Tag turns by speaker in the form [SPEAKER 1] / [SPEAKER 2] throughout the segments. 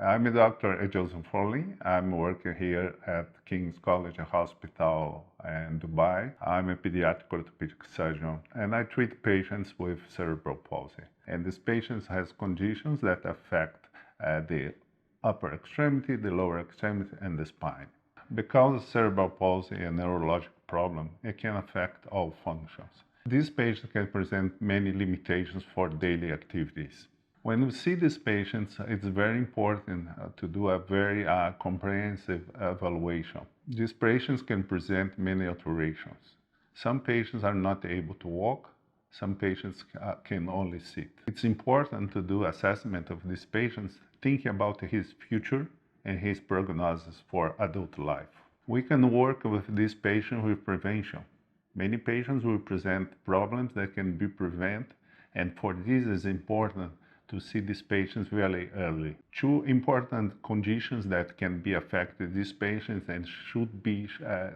[SPEAKER 1] I'm Dr. Joseph Foley. I'm working here at King's College Hospital in Dubai. I'm a pediatric orthopedic surgeon, and I treat patients with cerebral palsy. And these patients has conditions that affect the upper extremity, the lower extremity, and the spine. Because cerebral palsy is a neurological problem, it can affect all functions. These patients can present many limitations for daily activities. When we see these patients, it's very important to do a very comprehensive evaluation. These patients can present many alterations. Some patients are not able to walk. Some patients can only sit. It's important to do assessment of these patients, thinking about his future and his prognosis for adult life. We can work with this patient with prevention. Many patients will present problems that can be prevented, and for this it's important to see these patients very early. Two important conditions that can be affected these patients and should be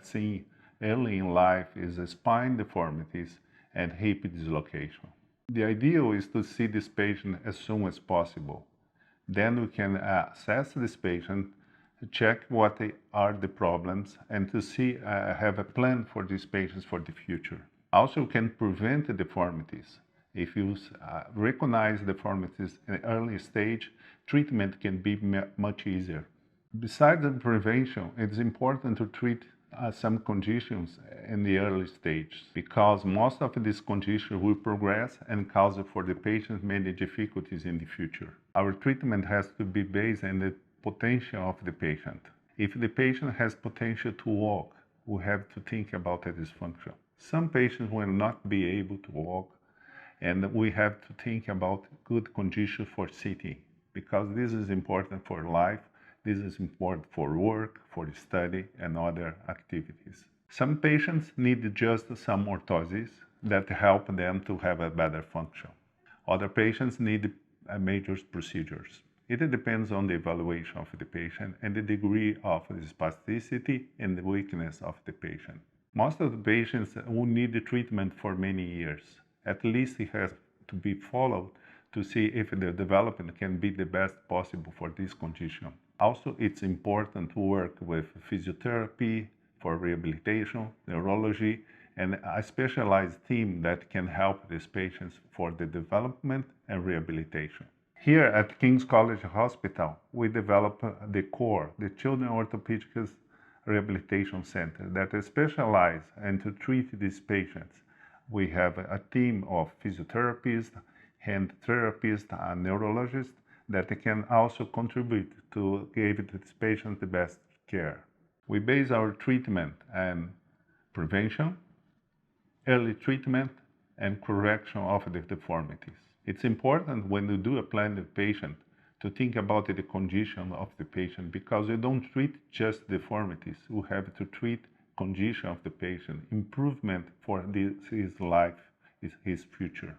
[SPEAKER 1] seen early in life is spine deformities and hip dislocation. The ideal is to see this patient as soon as possible. Then we can assess this patient, check what are the problems, and to see have a plan for these patients for the future. Also can prevent the deformities. If you recognize deformities in an early stage, treatment can be much easier. Besides the prevention, it's important to treat some conditions in the early stage, because most of these conditions will progress and cause for the patient many difficulties in the future. Our treatment has to be based on the potential of the patient. If the patient has potential to walk, we have to think about a dysfunction. Some patients will not be able to walk, and we have to think about good conditions for sitting, because this is important for life, this is important for work, for study, and other activities. Some patients need just some orthoses that help them to have a better function. Other patients need major procedures. It depends on the evaluation of the patient and the degree of the spasticity and the weakness of the patient. Most of the patients will need the treatment for many years. At least it has to be followed to see if the development can be the best possible for this condition. Also, it's important to work with physiotherapy for rehabilitation, neurology, and a specialized team that can help these patients for the development and rehabilitation. Here at King's College Hospital, we develop the CORE, the Children Orthopedics Rehabilitation Center, that is specialized and to treat these patients. We have a team of physiotherapists, hand therapists, and neurologists that can also contribute to give this patient the best care. We base our treatment on prevention, early treatment, and correction of the deformities. It's important when you do a plan with patient to think about the condition of the patient, because you don't treat just deformities. You have to treat condition of the patient, improvement for his life, his future.